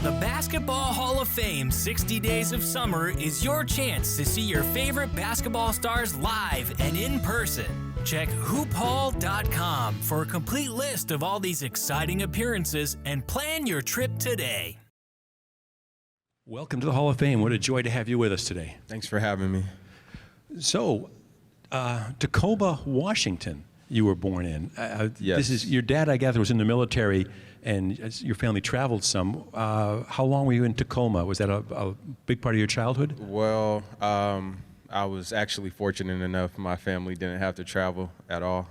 The Basketball Hall of Fame 60 Days of Summer is your chance to see your favorite basketball stars live and in person. Check hoophall.com for a complete list of all these exciting appearances and plan your trip today. Welcome to the Hall of Fame. What a joy to have you with us today. Thanks for having me. So, Tacoma, Washington, you were born in. Yes. This is your dad, I gather, was in the military, and your family traveled some. How long were you in Tacoma? Was that a big part of your childhood? Well, I was actually fortunate enough my family didn't have to travel at all.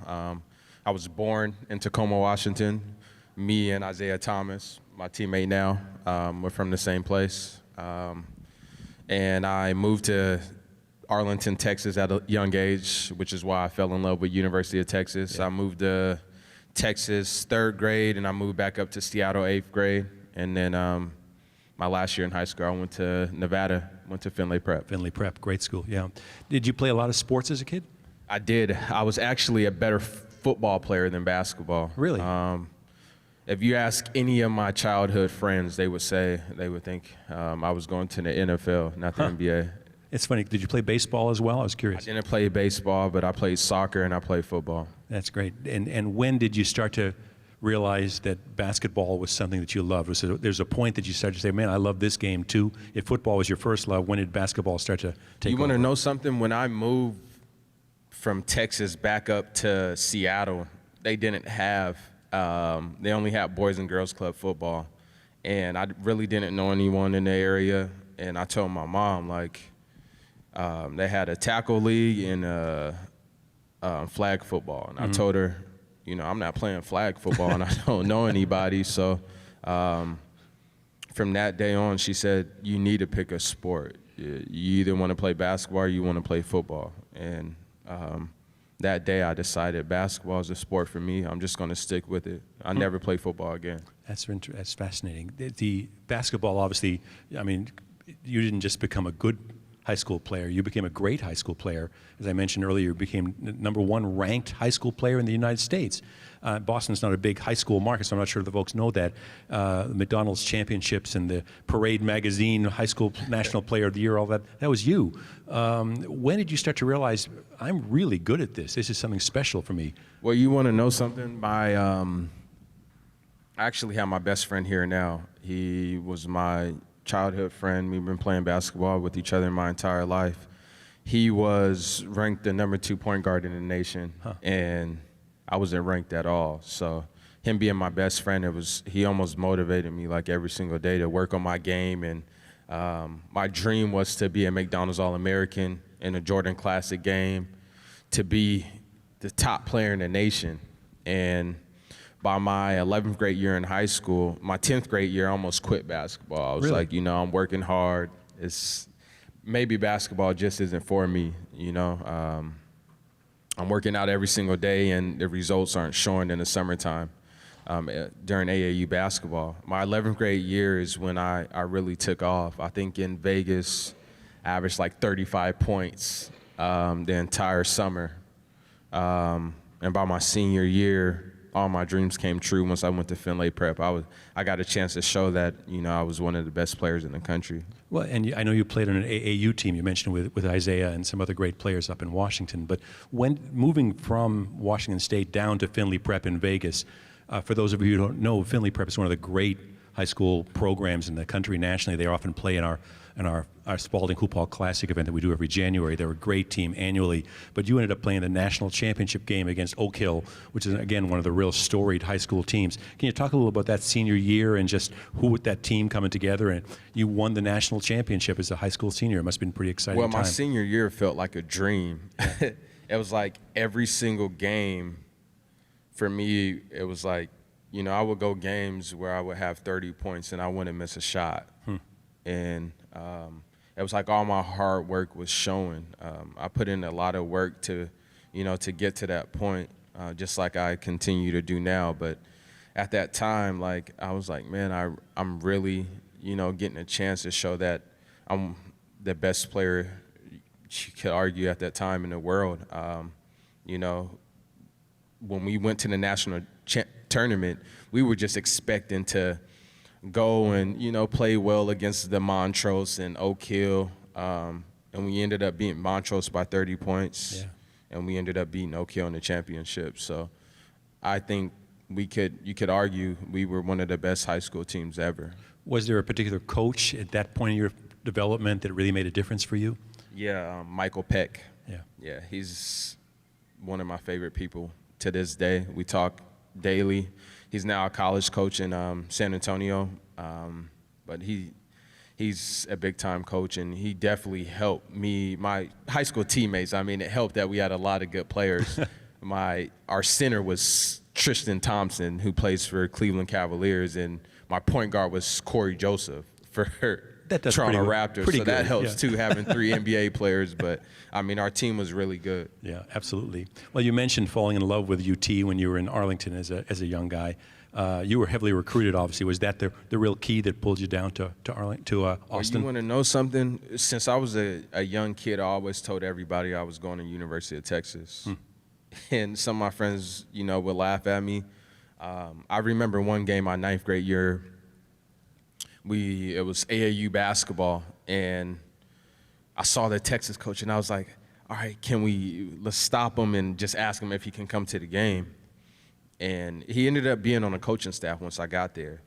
I was born in Tacoma, Washington. Me and Isaiah Thomas, my teammate now, we're from the same place. And I moved to Arlington, Texas at a young age, which is why I fell in love with University of Texas. Yeah. I moved to Texas 3rd grade, and I moved back up to Seattle 8th grade. And then my last year in high school, I went to Nevada, went to Findlay Prep. Findlay Prep, great school, yeah. Did you play a lot of sports as a kid? I did. I was actually a better football player than basketball. Really? If you ask any of my childhood friends, they would think I was going to the NFL, not the NBA. It's funny. Did you play baseball as well? I was curious. I didn't play baseball, but I played soccer and I played football. That's great. And when did you start to realize that basketball was something that you loved? There's a point that you started to say, man, I love this game too. If football was your first love, when did basketball start to take over? You want to know something? When I moved from Texas back up to Seattle, they didn't have they only had Boys and Girls Club football. And I really didn't know anyone in the area. And I told my mom, like, they had a tackle league and flag football. And I told her, you know, I'm not playing flag football and I don't know anybody. So from that day on, she said, you need to pick a sport. You either want to play basketball or you want to play football. And that day I decided basketball is a sport for me. I'm just going to stick with it. I never play football again. That's fascinating. The basketball, obviously, I mean, you didn't just become a good high school player. You became a great high school player. As I mentioned earlier, you became #1 ranked high school player in the United States. Boston's not a big high school market, so I'm not sure the folks know that. The McDonald's championships and the Parade magazine, high school national player of the year, all that was you. When did you start to realize, I'm really good at this? This is something special for me. Well, you want to know something? I actually have my best friend here now. He was my childhood friend. We've been playing basketball with each other my entire life. He was ranked the #2 point guard in the nation, and I wasn't ranked at all. So him being my best friend, he almost motivated me like every single day to work on my game. And my dream was to be a McDonald's All-American in a Jordan Classic game, to be the top player in the nation. And by my 11th grade year in high school, my 10th grade year, I almost quit basketball. I was like, you know, I'm working hard. Maybe basketball just isn't for me, you know. I'm working out every single day, and the results aren't showing in the summertime during AAU basketball. My 11th grade year is when I really took off. I think in Vegas, I averaged like 35 points the entire summer. And by my senior year, all my dreams came true once I went to Findlay Prep. I got a chance to show that, you know, I was one of the best players in the country. Well, and I know you played on an AAU team. You mentioned with Isaiah and some other great players up in Washington. But when moving from Washington State down to Findlay Prep in Vegas, for those of you who don't know, Findlay Prep is one of the great high school programs in the country nationally. They often play in our Spalding Hoop Hall Classic event that we do every January. They're a great team annually. But you ended up playing the national championship game against Oak Hill, which is, again, one of the real storied high school teams. Can you talk a little about that senior year and just who with that team coming together? And you won the national championship as a high school senior. It must have been pretty exciting. Well, my senior year felt like a dream. It was like every single game for me, it was like, you know, I would go games where I would have 30 points and I wouldn't miss a shot. And it was like all my hard work was showing. I put in a lot of work to get to that point, just like I continue to do now. But at that time, like, I was like, man, I'm really, you know, getting a chance to show that I'm the best player you could argue at that time in the world. You know, when we went to the national tournament, we were just expecting to go and, play well against the Montrose and Oak Hill. And we ended up beating Montrose by 30 points. Yeah. And we ended up beating Oak Hill in the championship. So I think you could argue we were one of the best high school teams ever. Was there a particular coach at that point in your development that really made a difference for you? Yeah, Michael Peck. Yeah. Yeah, he's one of my favorite people to this day. We talk daily. He's now a college coach in San Antonio, but he's a big-time coach, and he definitely helped me, my high school teammates. I mean, it helped that we had a lot of good players. Our center was Tristan Thompson, who plays for Cleveland Cavaliers, and my point guard was Corey Joseph for Toronto Raptors. So that helps, too, having 3 NBA players. But, I mean, our team was really good. Yeah, absolutely. Well, you mentioned falling in love with UT when you were in Arlington as a young guy. You were heavily recruited, obviously. Was that the real key that pulled you down to Austin? Well, you want to know something? Since I was a young kid, I always told everybody I was going to University of Texas. And some of my friends, would laugh at me. I remember one game my 9th grade year. It was AAU basketball, and I saw the Texas coach, and I was like, all right, let's stop him and just ask him if he can come to the game. And he ended up being on the coaching staff once I got there.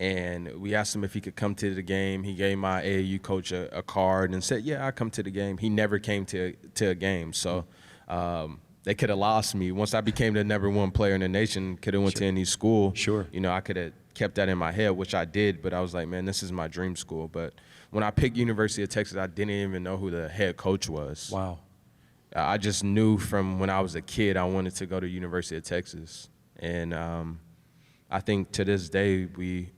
And we asked him if he could come to the game. He gave my AAU coach a card and said, yeah, I'll come to the game. He never came to a game. So they could have lost me. Once I became the #1 player in the nation, could have went to any school. Sure. I could have kept that in my head, which I did, but I was like, man, this is my dream school. But when I picked University of Texas, I didn't even know who the head coach was. Wow. I just knew from when I was a kid I wanted to go to University of Texas. And I think to this day, being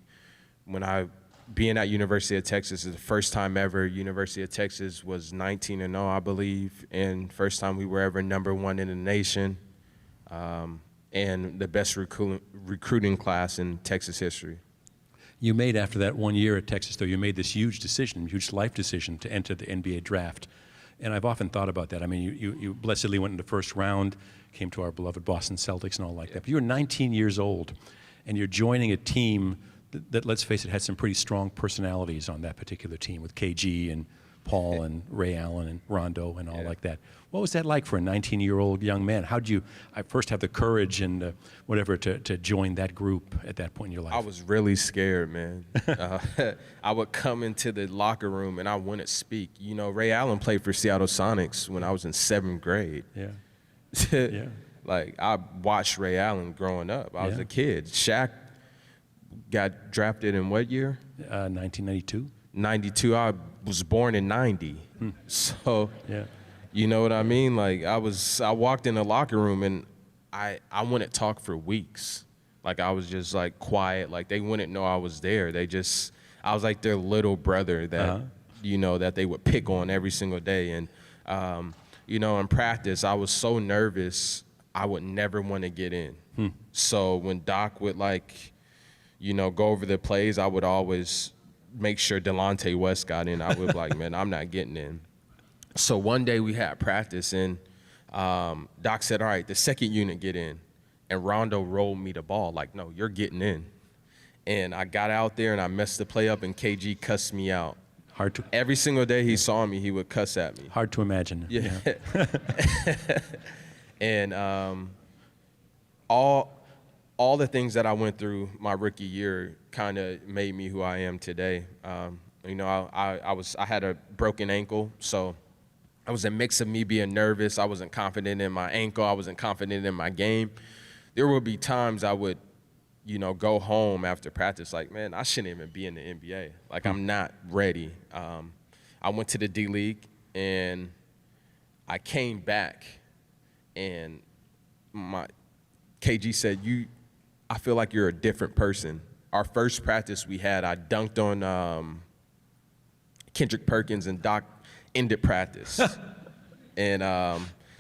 at University of Texas is the first time ever. University of Texas was 19-0, I believe, and first time we were ever #1 in the nation, and the best recruiting class in Texas history. You made, after that 1 year at Texas, though, you made this huge life decision to enter the NBA draft. And I've often thought about that. I mean, you blessedly went in the first round, came to our beloved Boston Celtics and all like that. But you were 19 years old, and you're joining a team that, let's face it, had some pretty strong personalities on that particular team with KG and Paul and Ray Allen and Rondo and all like that. What was that like for a 19-year-old young man? How did you first have the courage and to join that group at that point in your life? I was really scared, man. I would come into the locker room and I wouldn't speak. Ray Allen played for Seattle Sonics when I was in 7th grade. Yeah. Yeah. Like, I watched Ray Allen growing up. I was a kid. Shaq got drafted in what year? 1992. 92. I was born in 90. So, you know what I mean? Like, I walked in the locker room and I wouldn't talk for weeks. Like, I was just like quiet. Like, they wouldn't know I was there. I was like their little brother that, that they would pick on every single day. And, in practice, I was so nervous, I would never want to get in. So when Doc would go over the plays, I would always make sure Delonte West got in. I would be like, man, I'm not getting in. So one day we had practice, and Doc said, all right, the second unit get in. And Rondo rolled me the ball, like, no, you're getting in. And I got out there, and I messed the play up, and KG cussed me out. Every single day he saw me, he would cuss at me. Hard to imagine. Yeah. And all the things that I went through my rookie year kind of made me who I am today. I had a broken ankle, so I was a mix of me being nervous. I wasn't confident in my ankle. I wasn't confident in my game. There would be times I would, go home after practice like, man, I shouldn't even be in the NBA. Like, I'm not ready. I went to the D-League, and I came back, and my KG said, I feel like you're a different person. Our first practice we had, I dunked on Kendrick Perkins, and Doc ended practice. And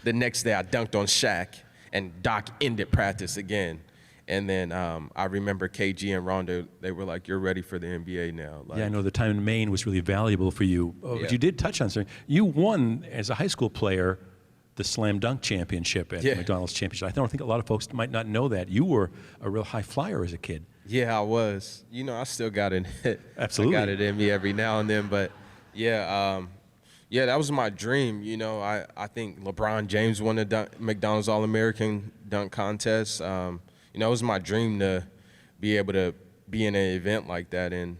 the next day I dunked on Shaq, and Doc ended practice again. And then I remember KG and Rondo, they were like, you're ready for the NBA now. Like, yeah, I know the time in Maine was really valuable for you. But you did touch on something. You won, as a high school player, the slam dunk championship at the McDonald's Championship. I don't think a lot of folks might not know that. You were a real high flyer as a kid. Yeah, I was. I still got it. Absolutely. I got it in me every now and then. But yeah, that was my dream. I think LeBron James won the McDonald's All-American dunk contest. It was my dream to be able to be in an event like that and,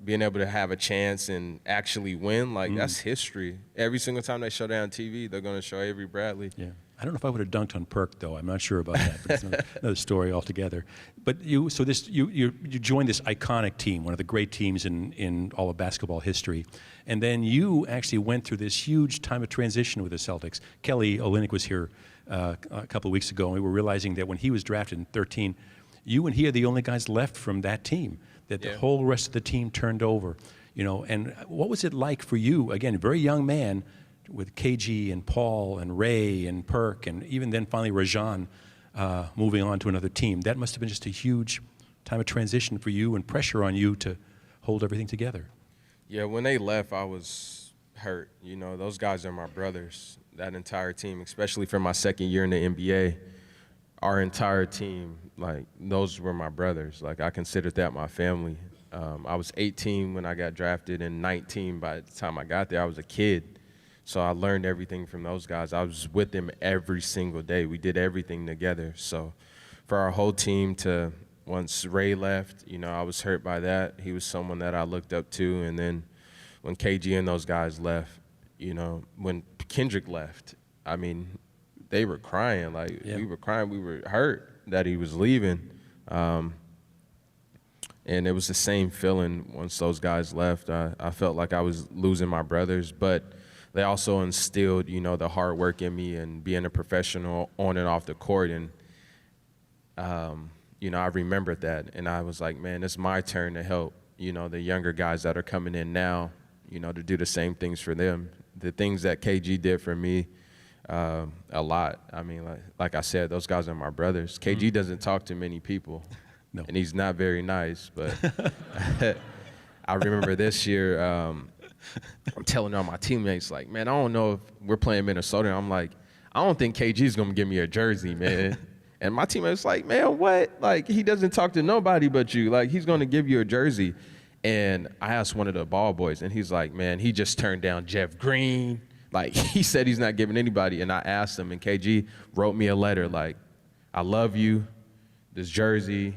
being able to have a chance and actually win. Like, that's history. Every single time they show that on TV, they're going to show Avery Bradley. Yeah. I don't know if I would have dunked on Perk, though. I'm not sure about that. But it's another story altogether. But you joined this iconic team, one of the great teams in all of basketball history. And then you actually went through this huge time of transition with the Celtics. Kelly Olynyk was here a couple of weeks ago, and we were realizing that when he was drafted in 2013, you and he are the only guys left from that team, that the whole rest of the team turned over. And what was it like for you, again, a very young man, with KG and Paul and Ray and Perk and even then finally Rajon moving on to another team? That must have been just a huge time of transition for you and pressure on you to hold everything together. Yeah, when they left, I was hurt. Those guys are my brothers, that entire team, especially for my second year in the NBA. Our entire team, like, those were my brothers. Like, I considered that my family. I was 18 when I got drafted and 19 by the time I got there. I was a kid. So I learned everything from those guys. I was with them every single day. We did everything together. So for our whole team to, once Ray left, I was hurt by that. He was someone that I looked up to. And then when KG and those guys left, when Kendrick left, I mean, they were crying. Like, we were crying. We were hurt that he was leaving. And it was the same feeling once those guys left. I felt like I was losing my brothers, but they also instilled, the hard work in me and being a professional on and off the court. And, I remembered that. And I was like, man, it's my turn to help, the younger guys that are coming in now, to do the same things for them. The things that KG did for me, a lot. I mean, like I said, those guys are my brothers. KG doesn't talk to many people. No. And he's not very nice. But I remember this year, I'm telling all my teammates, like, man, I don't know if we're playing Minnesota. And I'm like, I don't think KG's going to give me a jersey, man. And my teammates like, man, what? Like, he doesn't talk to nobody but you. Like, he's going to give you a jersey. And I asked one of the ball boys, and he's like, man, he just turned down Jeff Green. Like, he said he's not giving anybody. And I asked him, and KG wrote me a letter like, I love you, this jersey,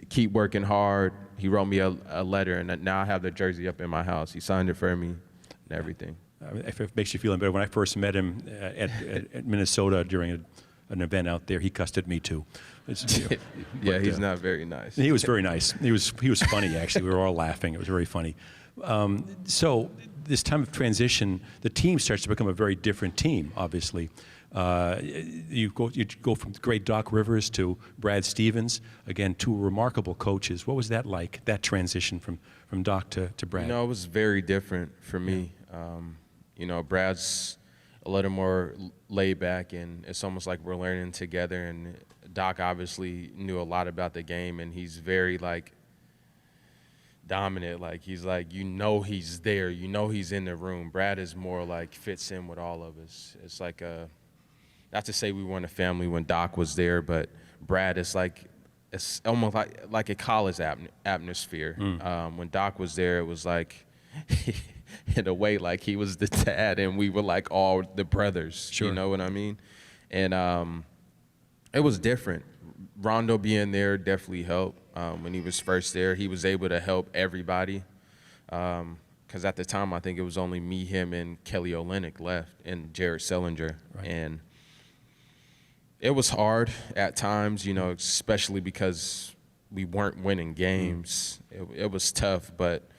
keep working hard. He wrote me a letter, and now I have the jersey up in my house. He signed it for me and everything. If it makes you feel better, when I first met him at Minnesota during an event out there, he cussed at me too. Yeah, he's not very nice. He was very nice. He was funny, actually. We were all laughing. It was very funny. So this time of transition, the team starts to become a very different team, obviously. You go from great Doc Rivers to Brad Stevens, again, two remarkable coaches. What was that like, that transition from Doc to Brad? It was very different for me. Brad's a little more laid back, and it's almost like we're learning together. And Doc obviously knew a lot about the game, and he's very, like, dominant. Like, he's like, he's there. He's in the room. Brad is more like fits in with all of us. It's like not to say we weren't a family when Doc was there, but Brad is like, it's almost like a college atmosphere. When Doc was there, it was like, in a way, like he was the dad and we were like all the brothers. Sure. You know what I mean? And it was different. Rondo being there definitely helped. When he was first there, he was able to help everybody. Because at the time, I think it was only me, him, and Kelly Olynyk left, and Jared Sellinger. Right. And it was hard at times, especially because we weren't winning games. It was tough, but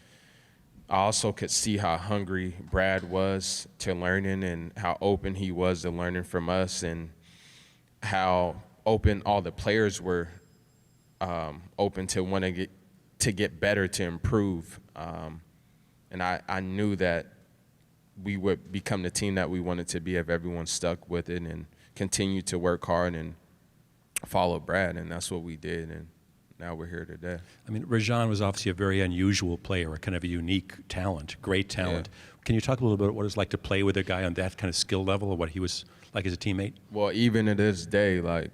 I also could see how hungry Brad was to learning and how open he was to learning from us and how open all the players were open to wanting to get better, to improve. And I knew that we would become the team that we wanted to be if everyone stuck with it and continued to work hard and follow Brad, and that's what we did, and now we're here today. I mean, Rajon was obviously a very unusual player, a kind of a unique talent, great talent. Yeah. Can you talk a little bit about what it's like to play with a guy on that kind of skill level, or what he was like as a teammate? Well, even to this day, like,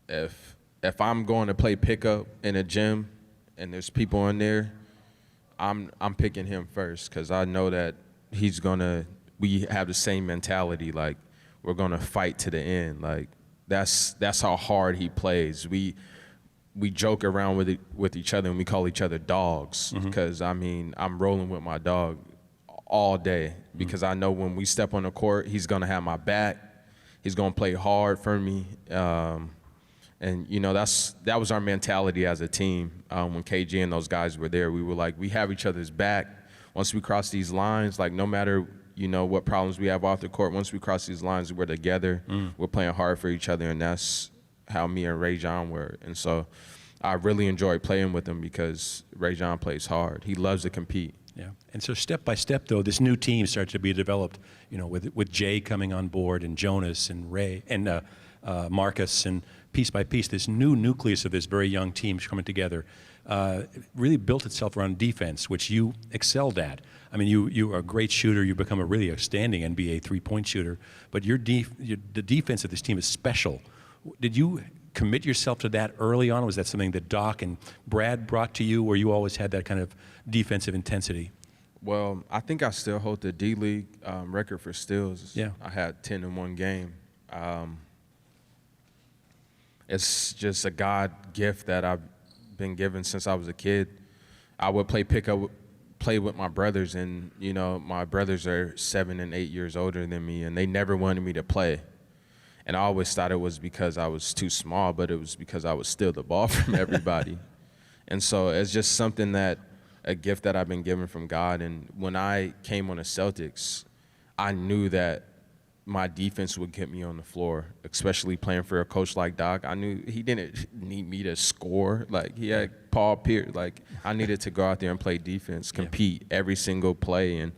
if if I'm going to play pickup in a gym and there's people in there, I'm picking him first because I know that we have the same mentality. Like, we're gonna fight to the end. Like, that's how hard he plays. We joke around with each other and we call each other dogs because I'm rolling with my dog all day because I know when we step on the court, he's gonna have my back. He's gonna play hard for me. And that was our mentality as a team. When KG and those guys were there, we were like, we have each other's back. Once we cross these lines, like no matter what problems we have off the court, once we cross these lines, we're together. We're playing hard for each other, and that's how me and Rajon were. And so I really enjoyed playing with him because Rajon plays hard. He loves to compete. Yeah, and so step by step, though, this new team started to be developed. With Jay coming on board, and Jonas, and Ray, and Marcus, and piece by piece, this new nucleus of this very young team coming together really built itself around defense, which you excelled at. I mean, you are a great shooter. You become a really outstanding NBA three-point shooter. But the defense of this team is special. Did you commit yourself to that early on? Was that something that Doc and Brad brought to you, or you always had that kind of defensive intensity? Well, I think I still hold the D-League record for steals. Yeah. I had 10 in one game. It's just a God gift that I've been given since I was a kid. I would play with my brothers, and my brothers are 7 and 8 years older than me, and they never wanted me to play. And I always thought it was because I was too small, but it was because I would steal the ball from everybody. And so it's just a gift that I've been given from God. And when I came on the Celtics, I knew that my defense would get me on the floor, especially playing for a coach like Doc. I knew he didn't need me to score. Like, he had Paul Pierce. Like, I needed to go out there and play defense, compete every single play. And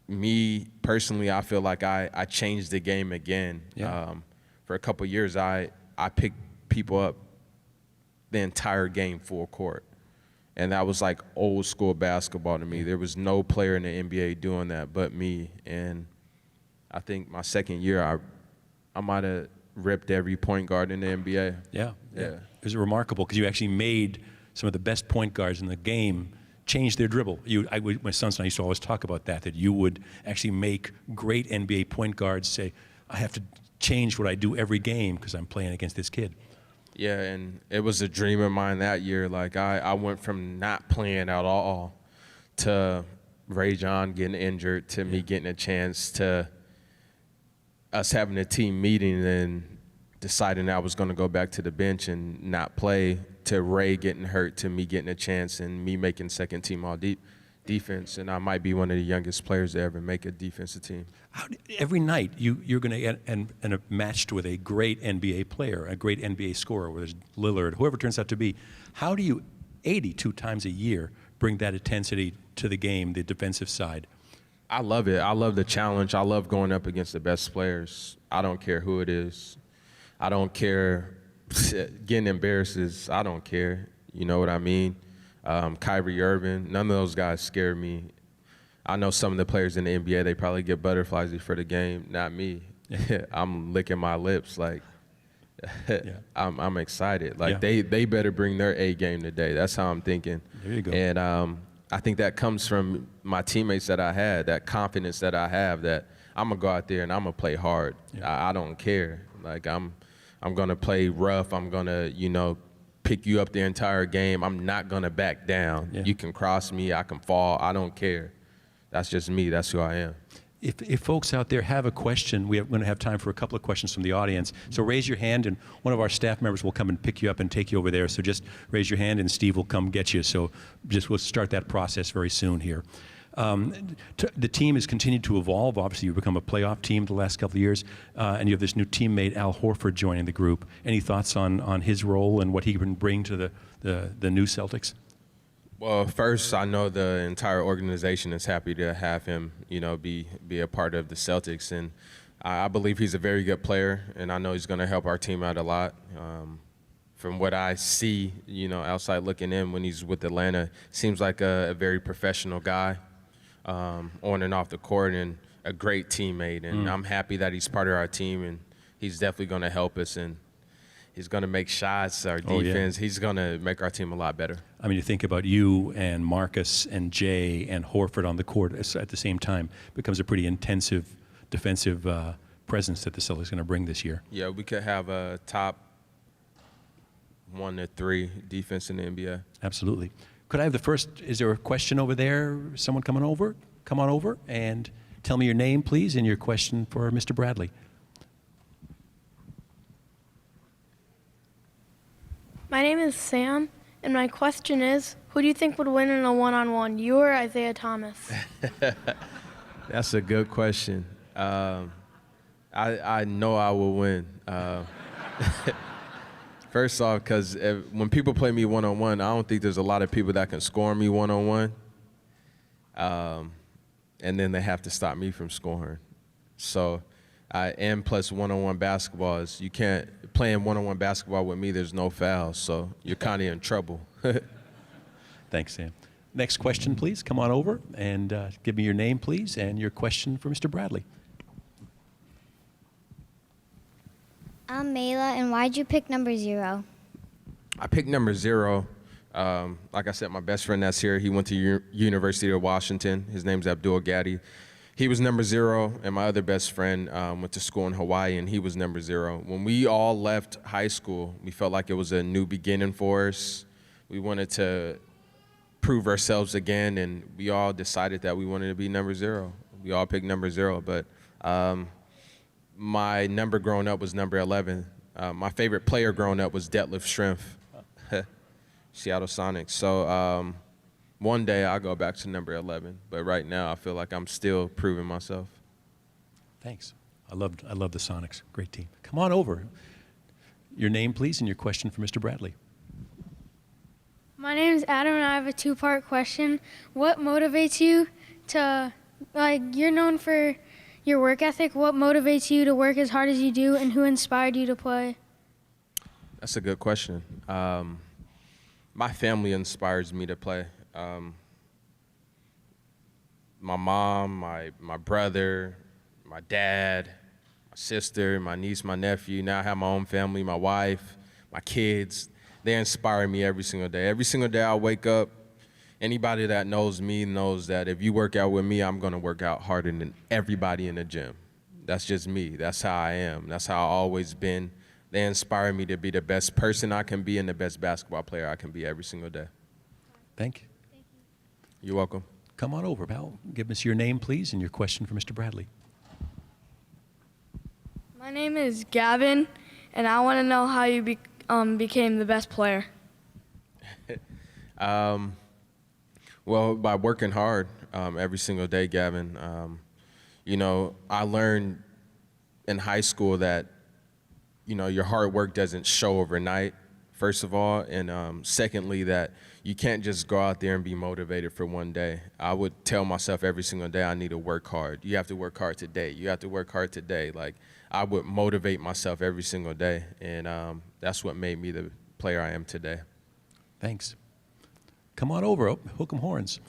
me, personally, I feel like I changed the game again. Yeah. For a couple years, I picked people up the entire game full court. And that was like old school basketball to me. There was no player in the NBA doing that but me. And I think my second year, I might have ripped every point guard in the NBA. Yeah. It was remarkable because you actually made some of the best point guards in the game change their dribble. My sons and I used to always talk about that you would actually make great NBA point guards say, I have to change what I do every game because I'm playing against this kid. Yeah, and it was a dream of mine that year. Like, I went from not playing at all to Rajon getting injured, to me getting a chance, to us having a team meeting and deciding I was going to go back to the bench and not play, to Ray getting hurt, to me getting a chance and me making second team all defense. And I might be one of the youngest players to ever make a defensive team. Every night you're going to get and matched with a great NBA player, a great NBA scorer, whether it's Lillard, whoever it turns out to be. How do you 82 times a year bring that intensity to the game, the defensive side? I love it. I love the challenge. I love going up against the best players. I don't care who it is. I don't care. Getting embarrassed, I don't care. You know what I mean? Kyrie Irving, none of those guys scare me. I know some of the players in the NBA, they probably get butterflies before the game. Not me. I'm licking my lips like I'm excited. Like, they better bring their A game today. That's how I'm thinking. There you go. And I think that comes from my teammates that I had, that confidence that I have, that I'm going to go out there and I'm going to play hard. I don't care. Like, I'm going to play rough. I'm going to, pick you up the entire game. I'm not going to back down. You can cross me. I can fall. I don't care. That's just me. That's who I am. If folks out there have a question, we're going to have time for a couple of questions from the audience. So raise your hand, and one of our staff members will come and pick you up and take you over there. So just raise your hand, and Steve will come get you. So we'll start that process very soon here. The team has continued to evolve. Obviously, you've become a playoff team the last couple of years, and you have this new teammate, Al Horford, joining the group. Any thoughts on his role and what he can bring to the new Celtics? Well, first, I know the entire organization is happy to have him, be a part of the Celtics. And I believe he's a very good player, and I know he's going to help our team out a lot. From what I see, outside looking in when he's with Atlanta, seems like a very professional guy on and off the court, and a great teammate. And I'm happy that he's part of our team, and he's definitely going to help us. And He's going to make shots, our Oh, yeah. defense. He's going to make our team a lot better. I mean, you think about you and Marcus and Jay and Horford on the court at the same time. Becomes a pretty intensive defensive presence that the Celtics are going to bring this year. Yeah, we could have a top 1 to 3 defense in the NBA. Absolutely. Could I have the first? Is there a question over there? Someone coming over? Come on over and tell me your name, please, and your question for Mr. Bradley. My name is Sam, and my question is, who do you think would win in a one-on-one, you or Isaiah Thomas? That's a good question. I know I will win. First off, because when people play me one-on-one, I don't think there's a lot of people that can score me one-on-one. And then they have to stop me from scoring. So, and plus one-on-one basketball is, you can't, playing one-on-one basketball with me, there's no fouls, so you're kind of in trouble. Thanks, Sam. Next question, please. Come on over and give me your name, please, and your question for Mr. Bradley. I'm Lila, and why'd you pick number 0? I picked number 0. Like I said, my best friend that's here, he went to University of Washington. His name's Abdul Gadi. He was number 0, and my other best friend went to school in Hawaii, and he was number 0. When we all left high school, we felt like it was a new beginning for us. We wanted to prove ourselves again, and we all decided that we wanted to be number 0. We all picked number 0, but my number growing up was number 11. My favorite player growing up was Detlef Schrempf, Seattle Sonics. So one day I'll go back to number 11, but right now I feel like I'm still proving myself. Thanks. I love the Sonics. Great team. Come on over. Your name, please, and your question for Mr. Bradley. My name is Adam, and I have a 2-part question. What motivates you to, you're known for your work ethic. What motivates you to work as hard as you do, and who inspired you to play? That's a good question. My family inspires me to play. My mom, my brother, my dad, my sister, my niece, my nephew. Now I have my own family, my wife, my kids. They inspire me every single day. Every single day I wake up, anybody that knows me knows that if you work out with me, I'm going to work out harder than everybody in the gym. That's just me. That's how I am. That's how I've always been. They inspire me to be the best person I can be and the best basketball player I can be every single day. Thank you. You're welcome. Come on over, pal. Give us your name, please, and your question for Mr. Bradley. My name is Gavin, and I want to know how you became the best player. Well, by working hard every single day, Gavin. I learned in high school that, your hard work doesn't show overnight, first of all, and secondly, that you can't just go out there and be motivated for one day. I would tell myself every single day, I need to work hard. You have to work hard today. You have to work hard today. Like, I would motivate myself every single day, and that's what made me the player I am today. Thanks. Come on over. Oh, hook 'em horns.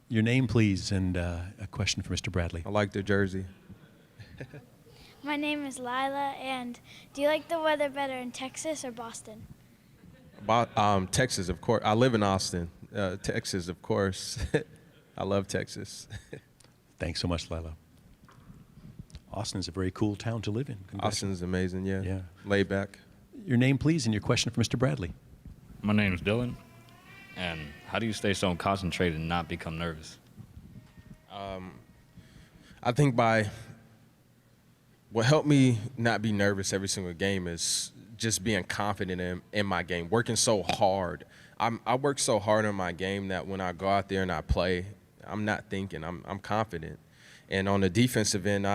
Your name, please, and a question for Mr. Bradley. I like the jersey. My name is Lila, and do you like the weather better in Texas or Boston? Texas, of course. I live in Austin. Texas, of course. I love Texas. Thanks so much, Lila. Austin is a very cool town to live in. Austin's amazing, yeah. Yeah. Laid back. Your name, please, and your question for Mr. Bradley. My name's Dillon, and how do you stay so concentrated and not become nervous? I think what helped me not be nervous every single game is just being confident in my game, working so hard. I work so hard on my game that when I go out there and I play, I'm not thinking, I'm confident. And on the defensive end,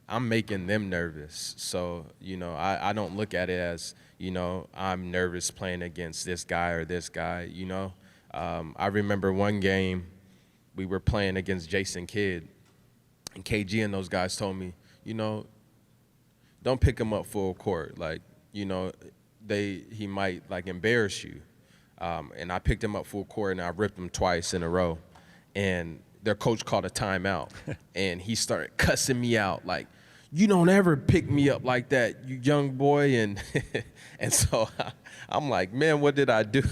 I'm making them nervous. So, I don't look at it as, I'm nervous playing against this guy or this guy, I remember one game we were playing against Jason Kidd, and KG and those guys told me, don't pick him up full court. Like, he might, embarrass you. And I picked him up full court, and I ripped him twice in a row. And their coach called a timeout, and he started cussing me out, like, you don't ever pick me up like that, you young boy. And and so I'm like, man, what did I do?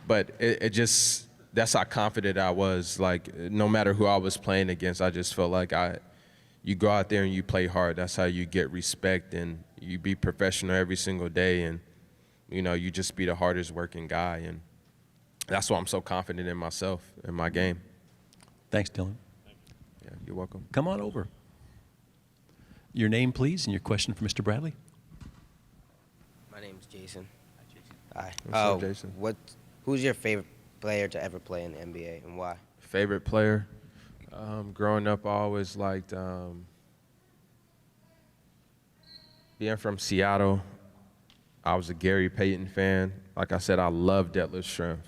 But it just, that's how confident I was. Like, no matter who I was playing against, I just felt like you go out there and you play hard. That's how you get respect, and you be professional every single day, and, you know, you just be the hardest working guy. And that's why I'm so confident in myself and my game. Thanks, Dillon. Yeah, you're welcome. Come on over. Your name, please, and your question for Mr. Bradley. My name's Jason. Hi. What's up, Jason? Who's your favorite player to ever play in the NBA, and why? Favorite player? Growing up, I always liked being from Seattle. I was a Gary Payton fan. Like I said, I love Detlef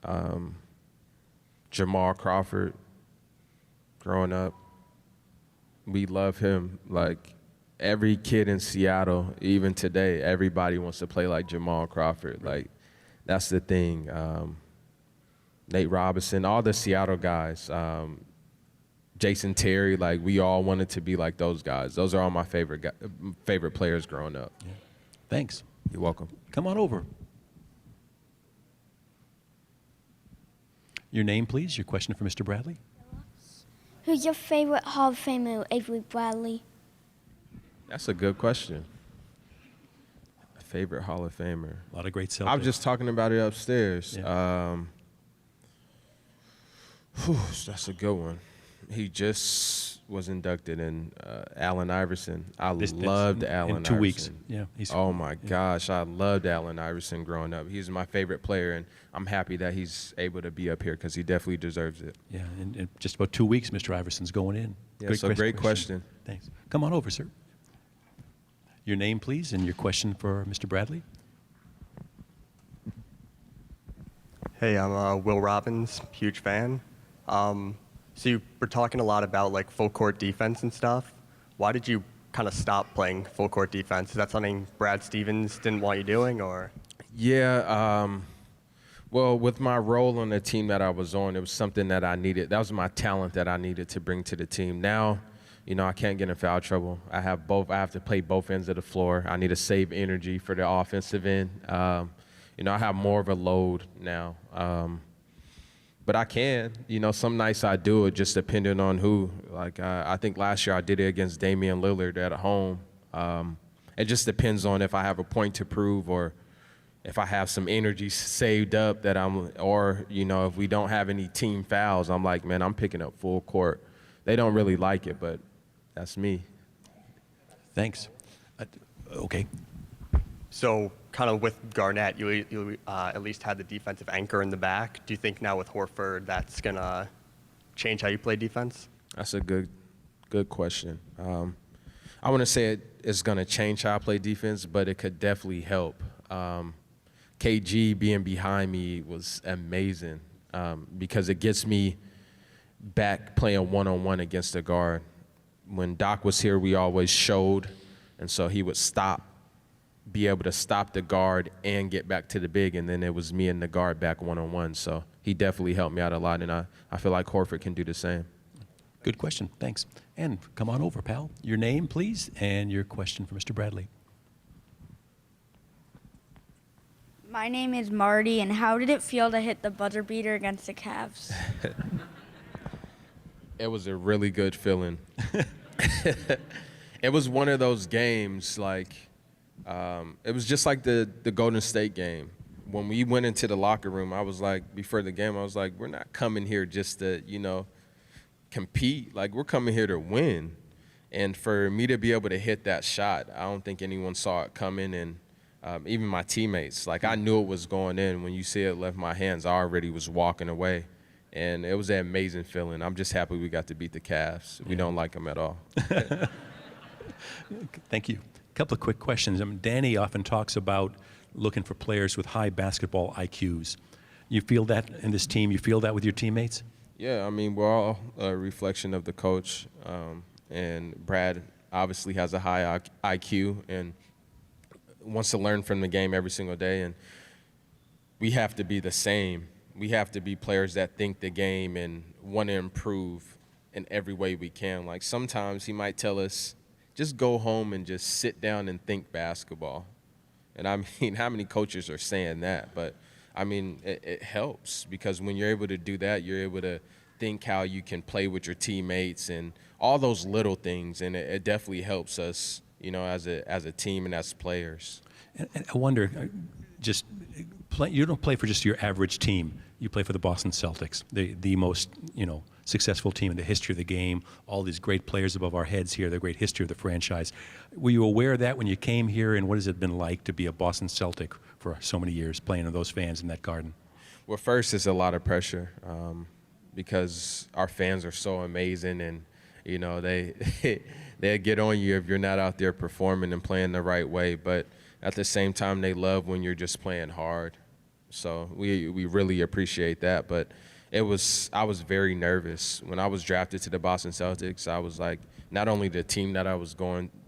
Schrempf. Jamal Crawford. Growing up, we love him. Like, every kid in Seattle, even today, everybody wants to play like Jamal Crawford. Like, that's the thing. Nate Robinson, all the Seattle guys, Jason Terry, like, we all wanted to be like those guys. Those are all my favorite players growing up. Yeah. Thanks. You're welcome. Come on over. Your name, please. Your question for Mr. Bradley. Who's your favorite Hall of Famer, Avery Bradley? That's a good question. Favorite Hall of Famer. A lot of great Celtics. I was just talking about it upstairs. Yeah. That's a good one. He just was inducted in Allen Iverson. I loved Allen in 2 weeks. Iverson. Yeah. Oh my gosh, I loved Allen Iverson growing up. He's my favorite player, and I'm happy that he's able to be up here because he definitely deserves it. Yeah, in just about 2 weeks, Mr. Iverson's going in. Yeah, great question. Thanks. Come on over, sir. Your name, please, and your question for Mr. Bradley. Hey, I'm Will Robbins, huge fan. So you were talking a lot about like full court defense and stuff. Why did you kind of stop playing full court defense? Is that something Brad Stevens didn't want you doing, or? Yeah, well, with my role on the team that I was on, it was something that I needed. That was my talent that I needed to bring to the team. Now, you know, I can't get in foul trouble. I have to play both ends of the floor. I need to save energy for the offensive end. You know, I have more of a load now. But I can. You know, some nights I do it, just depending on who. Like, I think last year I did it against Damian Lillard at home. It just depends on if I have a point to prove, or if I have some energy saved up that or, you know, if we don't have any team fouls, I'm like, man, I'm picking up full court. They don't really like it, but that's me. Thanks. Okay. So kind of with Garnett, you at least had the defensive anchor in the back. Do you think now with Horford that's going to change how you play defense? That's a good question. I wouldn't say it's going to change how I play defense, but it could definitely help. KG being behind me was amazing because it gets me back playing one-on-one against the guard. When Doc was here, we always showed, and so he would be able to stop the guard and get back to the big, and then it was me and the guard back one-on-one. So he definitely helped me out a lot, and I feel like Horford can do the same. Good question. Thanks. And come on over, pal. Your name, please, and your question for Mr. Bradley. My name is Marty, and how did it feel to hit the buzzer beater against the Cavs? It was a really good feeling. It was one of those games, like, it was just like the Golden State game. When we went into the locker room, I was like, before the game, I was like, we're not coming here just to, you know, compete. Like, we're coming here to win. And for me to be able to hit that shot, I don't think anyone saw it coming. And even my teammates, like, I knew it was going in. When you see it left my hands, I already was walking away. And it was an amazing feeling. I'm just happy we got to beat the Cavs. We don't like them at all. Thank you. A couple of quick questions. Danny often talks about looking for players with high basketball IQs. You feel that in this team? You feel that with your teammates? Yeah, I mean, we're all a reflection of the coach. And Brad obviously has a high IQ and wants to learn from the game every single day. And we have to be the same. We have to be players that think the game and want to improve in every way we can. Like, sometimes he might tell us, just go home and just sit down and think basketball. And I mean, how many coaches are saying that? But I mean, it helps, because when you're able to do that, you're able to think how you can play with your teammates and all those little things. And it definitely helps us, you know, as a team and as players. And I wonder, you don't play for just your average team. You play for the Boston Celtics, the most, you know, successful team in the history of the game. All these great players above our heads here, the great history of the franchise. Were you aware of that when you came here, and what has it been like to be a Boston Celtic for so many years, playing to those fans in that garden? Well, first, it's a lot of pressure because our fans are so amazing, and, you know, they get on you if you're not out there performing and playing the right way. But at the same time, they love when you're just playing hard. So we really appreciate that. But I was very nervous. When I was drafted to the Boston Celtics, I was like, not only the team that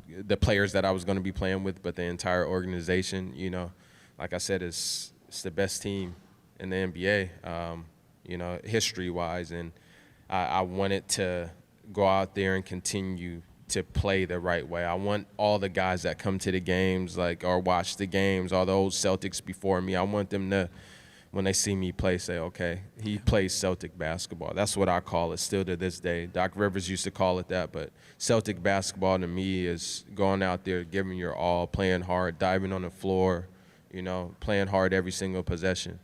the players that I was going to be playing with, but the entire organization. You know, like I said, it's the best team in the NBA, you know, history-wise. And I wanted to go out there and continue to play the right way. I want all the guys that come to the games, or watch the games, all the old Celtics before me, I want them to, when they see me play, say, okay, he plays Celtic basketball. That's what I call it still to this day. Doc Rivers used to call it that, but Celtic basketball to me is going out there, giving your all, playing hard, diving on the floor, you know, playing hard every single possession.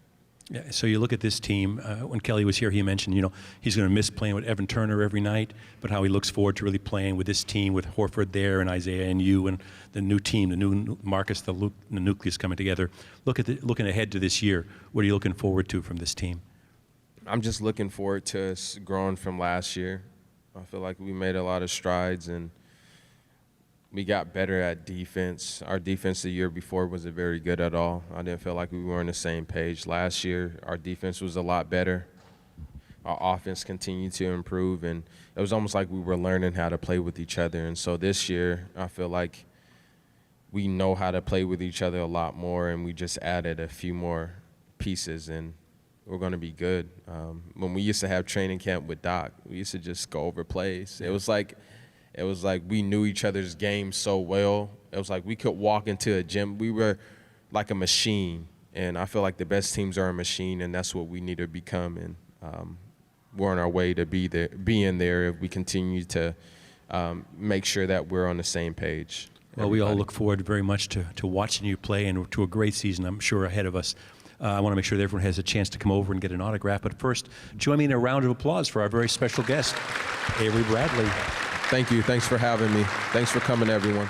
Yeah, so you look at this team. When Kelly was here, he mentioned, you know, he's going to miss playing with Evan Turner every night, but how he looks forward to really playing with this team, with Horford there and Isaiah and you and the new team, the new Marcus, the nucleus coming together. Looking ahead to this year, what are you looking forward to from this team? I'm just looking forward to us growing from last year. I feel like we made a lot of strides, and we got better at defense. Our defense the year before wasn't very good at all. I didn't feel like we were on the same page. Last year, our defense was a lot better. Our offense continued to improve, and it was almost like we were learning how to play with each other. And so this year, I feel like we know how to play with each other a lot more, and we just added a few more pieces, and we're going to be good. When we used to have training camp with Doc, we used to just go over plays. It was like we knew each other's game so well. It was like we could walk into a gym. We were like a machine, and I feel like the best teams are a machine, and that's what we need to become. And we're on our way to being there if we continue to make sure that we're on the same page. Well, we all look forward very much to watching you play and to a great season, I'm sure, ahead of us. I want to make sure that everyone has a chance to come over and get an autograph. But first, join me in a round of applause for our very special guest, Avery Bradley. Thank you. Thanks for having me. Thanks for coming, everyone.